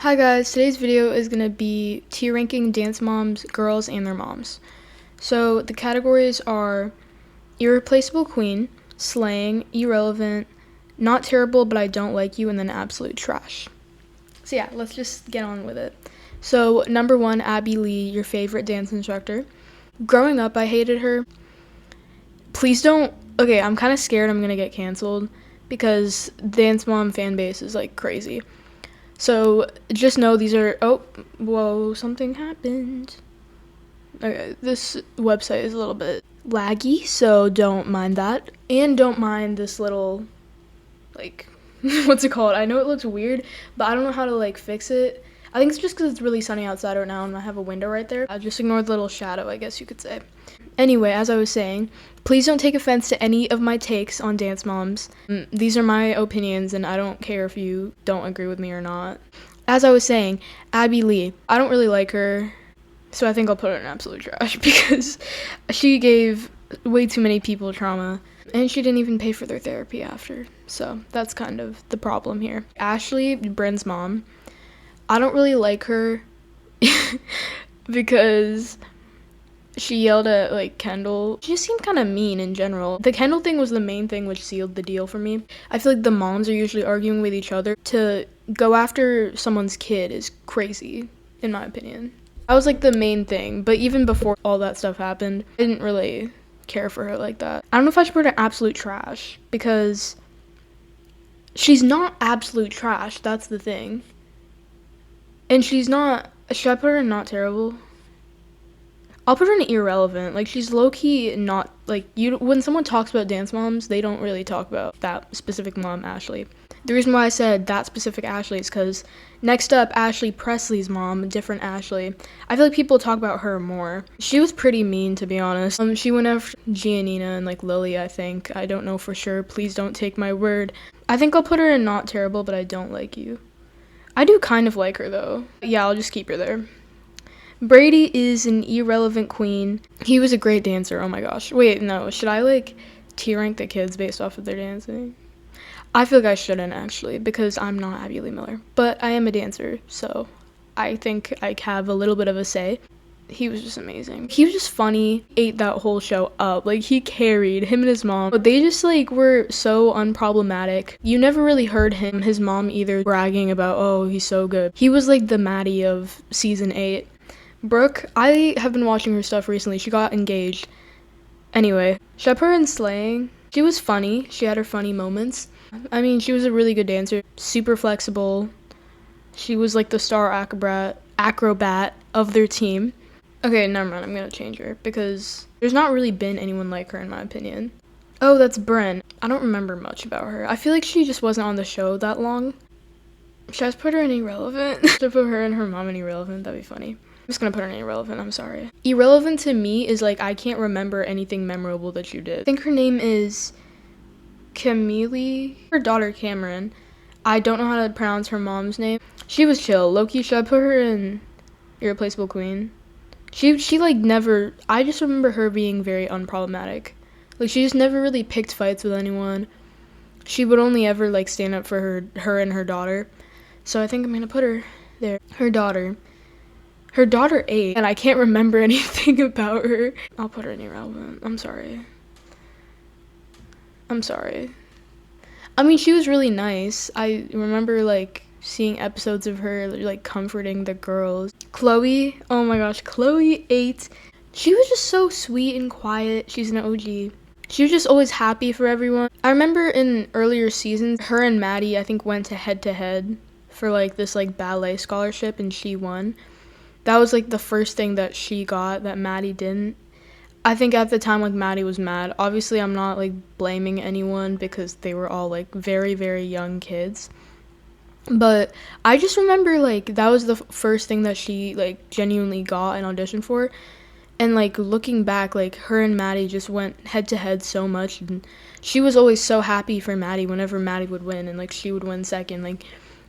Hi guys, today's video is going to be tier ranking dance moms, girls, and their moms. So the categories are irreplaceable queen, slaying, irrelevant, not terrible but I don't like you, and then absolute trash. So yeah, let's just get on with it. So number 1, Abby Lee, your favorite dance instructor. Growing up, I hated her. Please don't, okay, I'm kind of scared I'm going to get canceled because dance mom fan base is like crazy. So just know these are, oh, whoa, something happened. Okay, this website is a little bit laggy, so don't mind that. And don't mind this little, like, what's it called? I know it looks weird, but I don't know how to, like, fix it. I think it's just because it's really sunny outside right now and I have a window right there. I just ignore the little shadow, I guess you could say. Anyway, as I was saying, please don't take offense to any of my takes on dance moms. These are my opinions and I don't care if you don't agree with me or not. As I was saying, Abby Lee, I don't really like her, so I think I'll put her in absolute trash because she gave way too many people trauma and she didn't even pay for their therapy after. So that's kind of the problem here. Ashley, Bryn's mom, I don't really like her because she yelled at, like, Kendall. She just seemed kind of mean in general. The Kendall thing was the main thing which sealed the deal for me. I feel like the moms are usually arguing with each other. To go after someone's kid is crazy, in my opinion. That was, like, the main thing. But even before all that stuff happened, I didn't really care for her like that. I don't know if I should put her in absolute trash, because she's not absolute trash. That's the thing. And she's not, should I put her in not terrible? I'll put her in irrelevant. Like, she's low-key not, like, when someone talks about dance moms, they don't really talk about that specific mom, Ashley. The reason why I said that specific Ashley is because next up, Ashley Presley's mom, different Ashley. I feel like people talk about her more. She was pretty mean, to be honest. She went after Giannina and, like, Lily, I think. I don't know for sure. Please don't take my word. I think I'll put her in not terrible, but I don't like you. I do kind of like her, though. Yeah, I'll just keep her there. Brady is an irrelevant queen. He was a great dancer. Oh my gosh. Wait, no. Should I, like, tier rank the kids based off of their dancing? I feel like I shouldn't, actually, because I'm not Abby Lee Miller. But I am a dancer, so I think I have a little bit of a say. He was just amazing. He was just funny, ate that whole show up. Like, he carried him and his mom. But they just, like, were so unproblematic. You never really heard his mom either bragging about, oh, he's so good. He was, like, the Maddie of season 8. Brooke, I have been watching her stuff recently. She got engaged. Anyway, should I put her in slaying? She was funny. She had her funny moments. I mean, she was a really good dancer. Super flexible. She was, like, the star acrobat of their team. Okay, never mind. I'm gonna change her because there's not really been anyone like her in my opinion. Oh, that's Bryn. I don't remember much about her. I feel like she just wasn't on the show that long. Should I just put her in irrelevant? Should I put her and her mom in irrelevant? That'd be funny. I'm just gonna put her in irrelevant, I'm sorry. Irrelevant to me is, like, I can't remember anything memorable that you did. I think her name is Camille. Her daughter Cameron. I don't know how to pronounce her mom's name. She was chill. Loki, should I put her in irreplaceable queen? She like never, I just remember her being very unproblematic. Like, she just never really picked fights with anyone. She would only ever, like, stand up for her and her daughter. So I think I'm gonna put her there. Her daughter ate, and I can't remember anything about her. I'll put her in irrelevant. I'm sorry. I mean, she was really nice. I remember, like, seeing episodes of her, like, comforting the girls. Chloe, oh my gosh, Chloe ate. She was just so sweet and quiet. She's an OG. She was just always happy for everyone. I remember in earlier seasons, her and Maddie, I think, went to head for, like, this, like, ballet scholarship, and she won. That was, like, the first thing that she got that Maddie didn't. I think at the time, like, Maddie was mad. Obviously, I'm not, like, blaming anyone because they were all, like, very, very young kids. But I just remember, like, that was the first thing that she, like, genuinely got and auditioned for. And, like, looking back, like, her and Maddie just went head-to-head so much. And she was always so happy for Maddie whenever Maddie would win. And, like, she would win second. Like,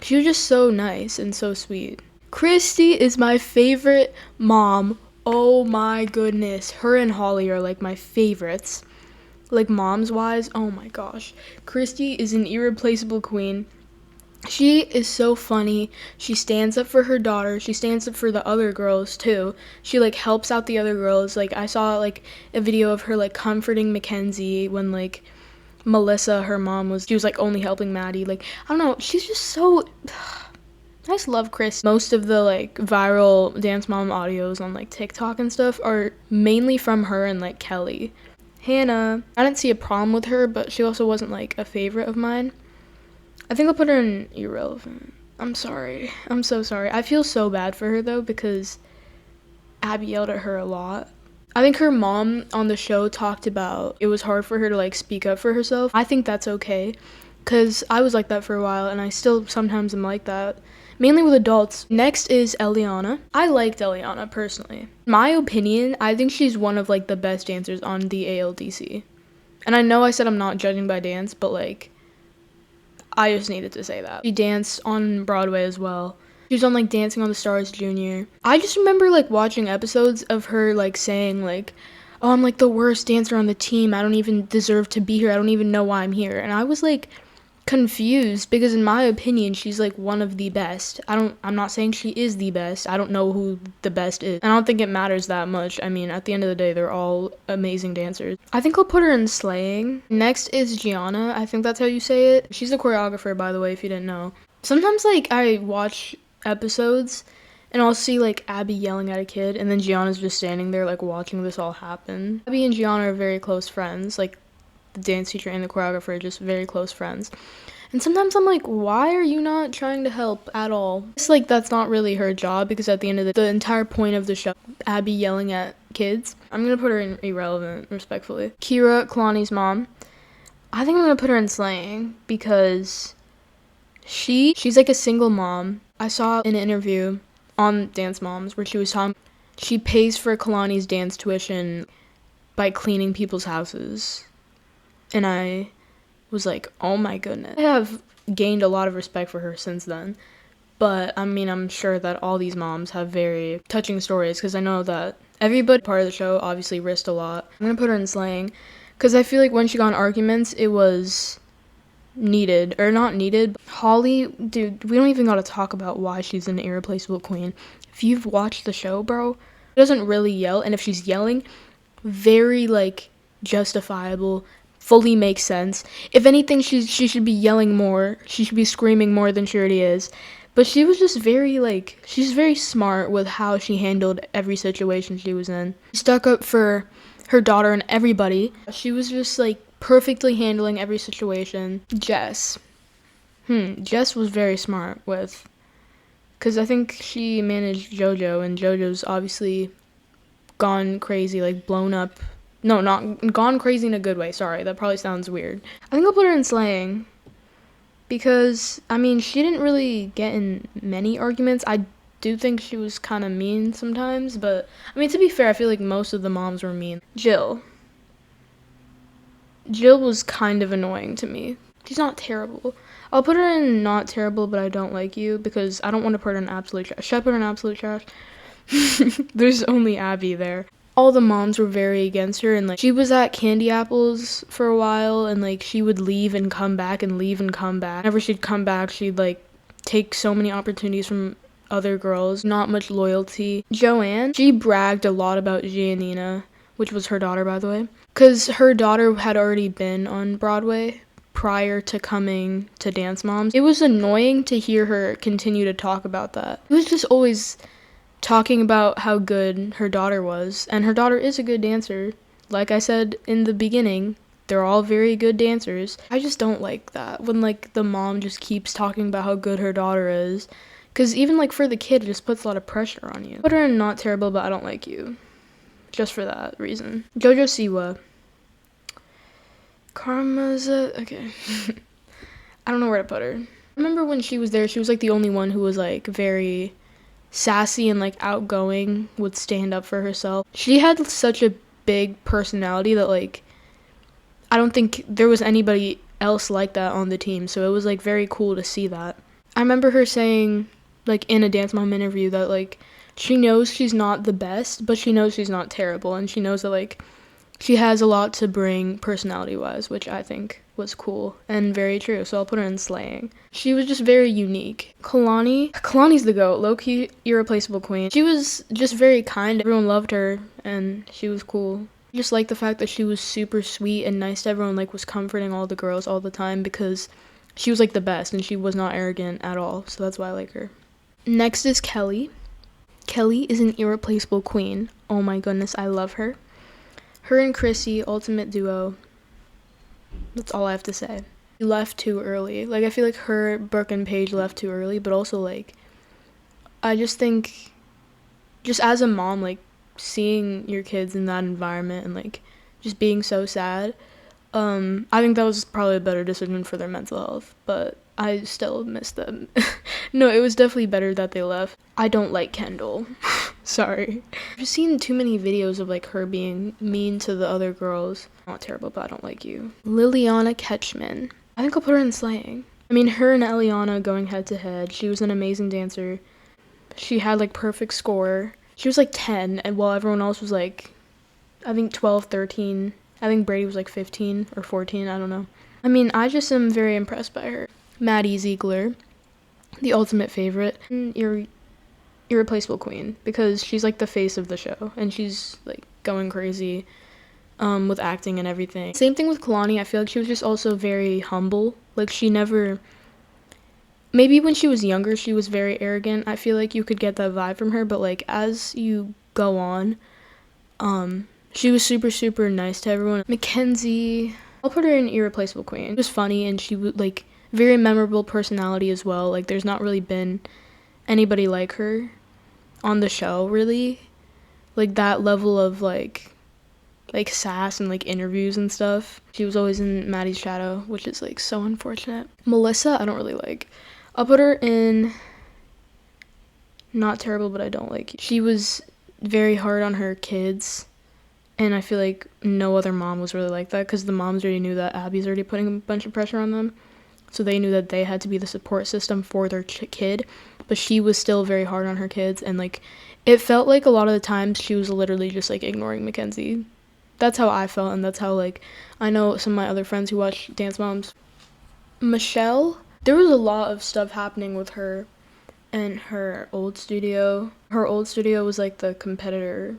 she was just so nice and so sweet. Christy is my favorite mom. Oh my goodness. Her and Holly are, like, my favorites. Like, moms-wise, oh my gosh. Christy is an irreplaceable queen. She is so funny. She stands up for her daughter. She stands up for the other girls too. She like helps out the other girls. Like I saw like a video of her like comforting Mackenzie when like Melissa, her mom, she was like only helping Maddie. Like I don't know, she's just so I just love Chris. Most of the like viral Dance Mom audios on like TikTok and stuff are mainly from her and like Kelly. Hannah, I didn't see a problem with her, but she also wasn't like a favorite of mine. I think I'll put her in irrelevant. I'm sorry. I'm so sorry. I feel so bad for her though because Abby yelled at her a lot. I think her mom on the show talked about it was hard for her to like speak up for herself. I think that's okay because I was like that for a while and I still sometimes am like that. Mainly with adults. Next is Eliana. I liked Eliana personally. My opinion, I think she's one of like the best dancers on the ALDC. And I know I said I'm not judging by dance, but like I just needed to say that. She danced on Broadway as well. She was on like Dancing on the Stars Junior. I just remember like watching episodes of her like saying like, oh, I'm like the worst dancer on the team. I don't even deserve to be here. I don't even know why I'm here. And I was like confused because in my opinion she's like one of the best. I'm not saying she is the best. I don't know who the best is. I don't think it matters that much. I mean, at the end of the day, they're all amazing dancers. I think I'll put her in slaying. Next is Gianna. I think that's how you say it. She's a choreographer, by the way, if you didn't know. Sometimes like I watch episodes and I'll see like Abby yelling at a kid and then Gianna's just standing there like watching this all happen. Abby and Gianna are very close friends. Like the dance teacher and the choreographer are just very close friends. And sometimes I'm like, why are you not trying to help at all? It's like that's not really her job because at the end of the entire point of the show, Abby yelling at kids. I'm gonna put her in irrelevant, respectfully. Kira, Kalani's mom. I think I'm gonna put her in slaying because she's like a single mom. I saw an interview on Dance Moms where she was talking. She pays for Kalani's dance tuition by cleaning people's houses. And I was like, oh my goodness. I have gained a lot of respect for her since then. But, I mean, I'm sure that all these moms have very touching stories because I know that everybody part of the show obviously risked a lot. I'm going to put her in slaying because I feel like when she got in arguments, it was needed. Or not needed. Holly, dude, we don't even got to talk about why she's an irreplaceable queen. If you've watched the show, bro, she doesn't really yell. And if she's yelling, very, like, justifiable, fully makes sense. If anything, she should be yelling more. She should be screaming more than she already is. But she was just very, like, she's very smart with how she handled every situation she was in. She stuck up for her daughter and everybody. She was just, like, perfectly handling every situation. Jess. Jess was very smart with, because I think she managed JoJo, and JoJo's obviously gone crazy, like, blown up. No, not gone crazy in a good way. Sorry, that probably sounds weird. I think I'll put her in slaying because, I mean, she didn't really get in many arguments. I do think she was kind of mean sometimes, but, I mean, to be fair, I feel like most of the moms were mean. Jill was kind of annoying to me. She's not terrible. I'll put her in not terrible, but I don't like you because I don't want to put her in absolute trash. Should I put her in absolute trash? There's only Abby there. All the moms were very against her, and like she was at Candy Apples for a while, and like she would leave and come back and leave and come back. Whenever she'd come back, she'd like take so many opportunities from other girls. Not much loyalty. Joanne, she bragged a lot about Giannina, which was her daughter, by the way, because her daughter had already been on Broadway prior to coming to Dance Moms. It was annoying to hear her continue to talk about that. It was just always talking about how good her daughter was, and her daughter is a good dancer. Like I said in the beginning, they're all very good dancers. I just don't like that when like the mom just keeps talking about how good her daughter is, because even like for the kid it just puts a lot of pressure on you. Put her in not terrible, but I don't like you, just for that reason. Jojo Siwa. Karma's okay. I don't know where to put her. I remember when she was there, she was like the only one who was like very sassy and like outgoing, would stand up for herself. She had such a big personality that like I don't think there was anybody else like that on the team, so it was like very cool to see that. I remember her saying like in a Dance Mom interview that like she knows she's not the best, but she knows she's not terrible, and she knows that like she has a lot to bring personality wise, which I think was was cool and very true, so I'll put her in slaying. She was just very unique. Kalani's the GOAT, low-key irreplaceable queen. She was just very kind. Everyone loved her, and she was cool. I just like the fact that she was super sweet and nice to everyone, like was comforting all the girls all the time because she was like the best and she was not arrogant at all, so that's why I like her. Next is Kelly. Kelly is an irreplaceable queen. Oh my goodness, I love her. Her and Chrissy, ultimate duo. That's all I have to say. She left too early. Like, I feel like her, Brooke, and Paige left too early, but also, like, I just think, just as a mom, like, seeing your kids in that environment and, like, just being so sad, I think that was probably a better decision for their mental health, but I still miss them. No, it was definitely better that they left. I don't like Kendall. Sorry. I've just seen too many videos of like her being mean to the other girls. Not terrible, but I don't like you. Liliana Ketchman. I think I'll put her in slaying. I mean, her and Eliana going head to head. She was an amazing dancer. She had like perfect score. She was like 10, and while everyone else was like, I think 12, 13. I think Brady was like 15 or 14, I don't know. I mean, I just am very impressed by her. Maddie Ziegler, the ultimate favorite. Irreplaceable queen, because she's like the face of the show, and she's like going crazy with acting and everything. Same thing with Kalani. I feel like she was just also very humble. Like, she never... Maybe when she was younger, she was very arrogant. I feel like you could get that vibe from her, but like as you go on, she was super, super nice to everyone. Mackenzie, I'll put her in irreplaceable queen. She was funny, and she would like very memorable personality as well. Like, there's not really been anybody like her on the show, really. Like, that level of like sass and like interviews and stuff. She was always in Maddie's shadow, which is like so unfortunate. Melissa, I don't really like. I'll put her in not terrible, but I don't like. She was very hard on her kids, and I feel like no other mom was really like that, because the moms already knew that Abby's already putting a bunch of pressure on them, so they knew that they had to be the support system for their kid, but she was still very hard on her kids, and like it felt like a lot of the times she was literally just like ignoring Mackenzie. That's how I felt, and that's how like I know some of my other friends who watch Dance Moms. Michelle, there was a lot of stuff happening with her and her old studio. Her old studio was like the competitor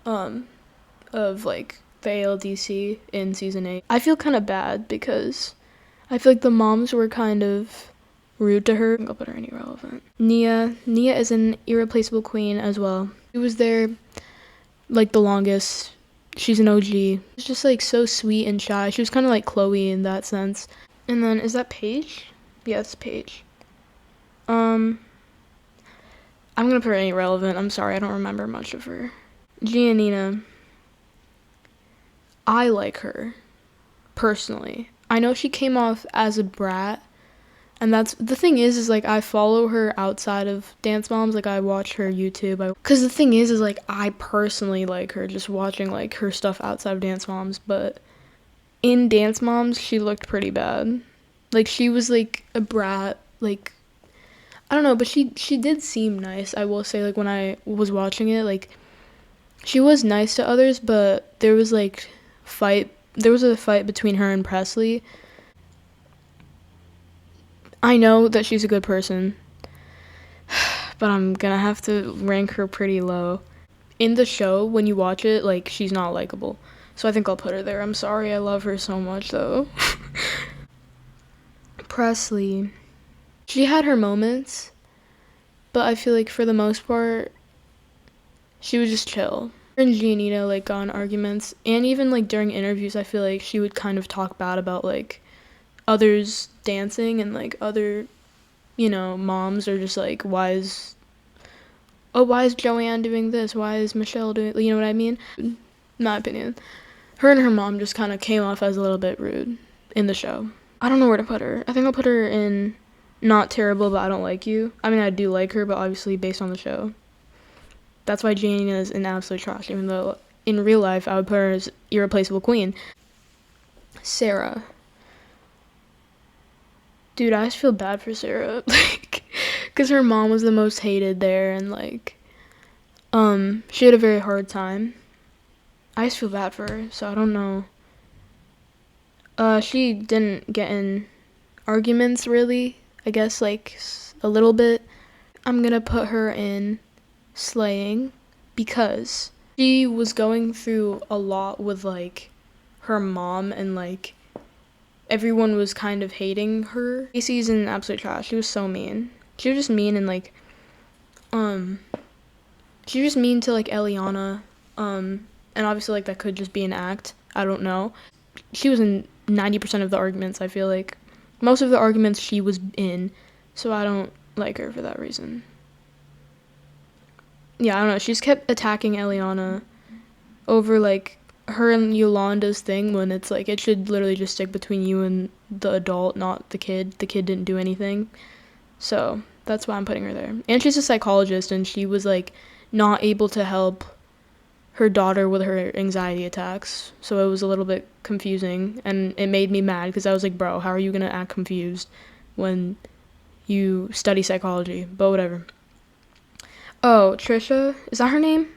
of like the ALDC in season 8. I feel kind of bad because I feel like the moms were kind of rude to her. I'll put her in irrelevant. Nia is an irreplaceable queen as well. She was there like the longest. She's an OG. She's just like so sweet and shy. She was kind of like Chloe in that sense. And then, is that Paige? Yeah, it's Paige. I'm gonna put her in irrelevant. I'm sorry, I don't remember much of her. Giannina. I like her, personally. I know she came off as a brat, and that's, the thing is like, I follow her outside of Dance Moms, like, I watch her YouTube, because the thing is like, I personally like her, just watching, like, her stuff outside of Dance Moms, but in Dance Moms, she looked pretty bad. Like, she was, like, a brat, like, I don't know, but she did seem nice, I will say, like, when I was watching it, like, she was nice to others, but there was, like, there was a fight between her and Presley. I know that she's a good person, but I'm gonna have to rank her pretty low. In the show, when you watch it, like, she's not likable. So I think I'll put her there. I'm sorry, I love her so much, though. Presley. She had her moments, but I feel like for the most part, she was just chill. Her and Giannina, like, got in arguments, and even, like, during interviews, I feel like she would kind of talk bad about, like, others dancing, and, like, other, you know, moms are just like, why is Joanne doing this? Why is Michelle doing, you know what I mean? In my opinion. Her and her mom just kind of came off as a little bit rude in the show. I don't know where to put her. I think I'll put her in not terrible, but I don't like you. I mean, I do like her, but obviously based on the show. That's why Giannina is an absolute trash, even though in real life I would put her as irreplaceable queen. Sarah. Dude, I just feel bad for Sarah, like, because her mom was the most hated there, and, like, she had a very hard time. I just feel bad for her, so I don't know. She didn't get in arguments really. I guess like a little bit. I'm gonna put her in slaying because she was going through a lot with like her mom, and like everyone was kind of hating her. Casey's an absolute trash. She was so mean. She was just mean, and like um she was just mean to like Eliana. And obviously like that could just be an act. I don't know. She was in 90% of the arguments, I feel like. Most of the arguments she was in, so I don't like her for that reason. Yeah, I don't know. She just kept attacking Eliana over like her and Yolanda's thing, when it's like it should literally just stick between you and the adult, not the kid. The kid didn't do anything. So that's why I'm putting her there. And she's a psychologist, and she was like not able to help her daughter with her anxiety attacks. So it was a little bit confusing, and it made me mad because I was like, bro, how are you going to act confused when you study psychology? But whatever. Oh, Trisha? Is that her name?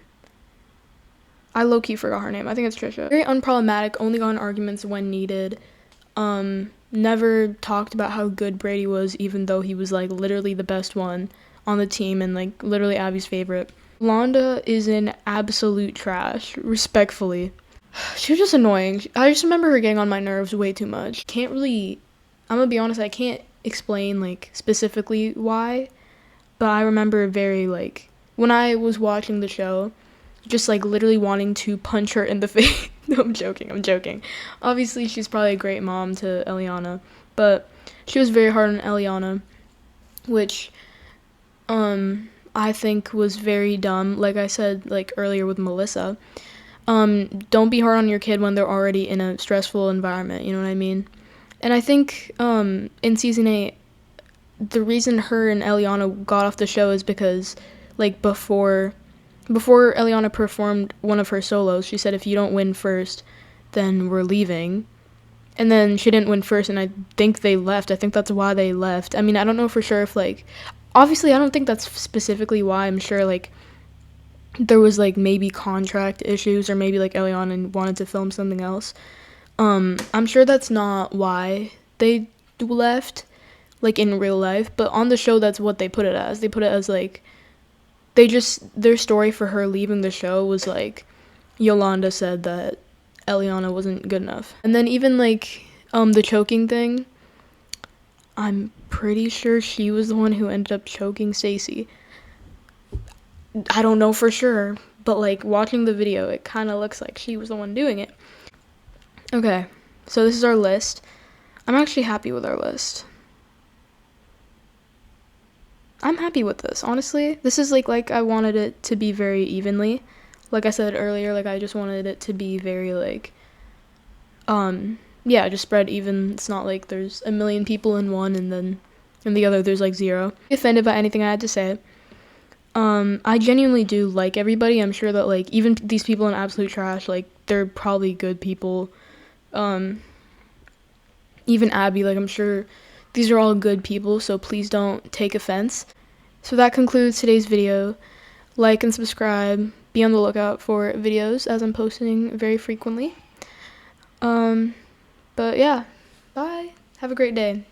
I low-key forgot her name. I think it's Trisha. Very unproblematic, only got in arguments when needed. Never talked about how good Brady was, even though he was like literally the best one on the team and like literally Abby's favorite. Londa is in absolute trash, respectfully. She was just annoying. I just remember her getting on my nerves way too much. I'm gonna be honest, I can't explain like specifically why, but I remember very like, when I was watching the show, just like literally wanting to punch her in the face. No, I'm joking. Obviously, she's probably a great mom to Eliana, but she was very hard on Eliana, which I think was very dumb. Like I said like earlier with Melissa, don't be hard on your kid when they're already in a stressful environment, you know what I mean? And I think in season 8, the reason her and Eliana got off the show is because like before Eliana performed one of her solos, she said, if you don't win first, then we're leaving. And then she didn't win first, and I think they left. I think that's why they left. I mean, I don't know for sure if like, obviously I don't think that's specifically why. I'm sure like there was like maybe contract issues, or maybe like Eliana wanted to film something else. I'm sure that's not why they left, like in real life, but on the show that's what they put it as. They put it as like, their story for her leaving the show was like, Yolanda said that Eliana wasn't good enough. And then even like the choking thing, I'm pretty sure she was the one who ended up choking Stacy. I don't know for sure, but like watching the video, it kind of looks like she was the one doing it. Okay, so this is our list. I'm actually happy with our list. I'm happy with this, honestly. This is like I wanted it to be very evenly. Like I said earlier, like I just wanted it to be very like, yeah, just spread even. It's not like there's a million people in one and then in the other there's like 0. Offended by anything I had to say. I genuinely do like everybody. I'm sure that like even these people in absolute trash, like they're probably good people. Even Abby, like I'm sure these are all good people, so please don't take offense. So that concludes today's video. Like and subscribe. Be on the lookout for videos as I'm posting very frequently. But yeah, bye. Have a great day.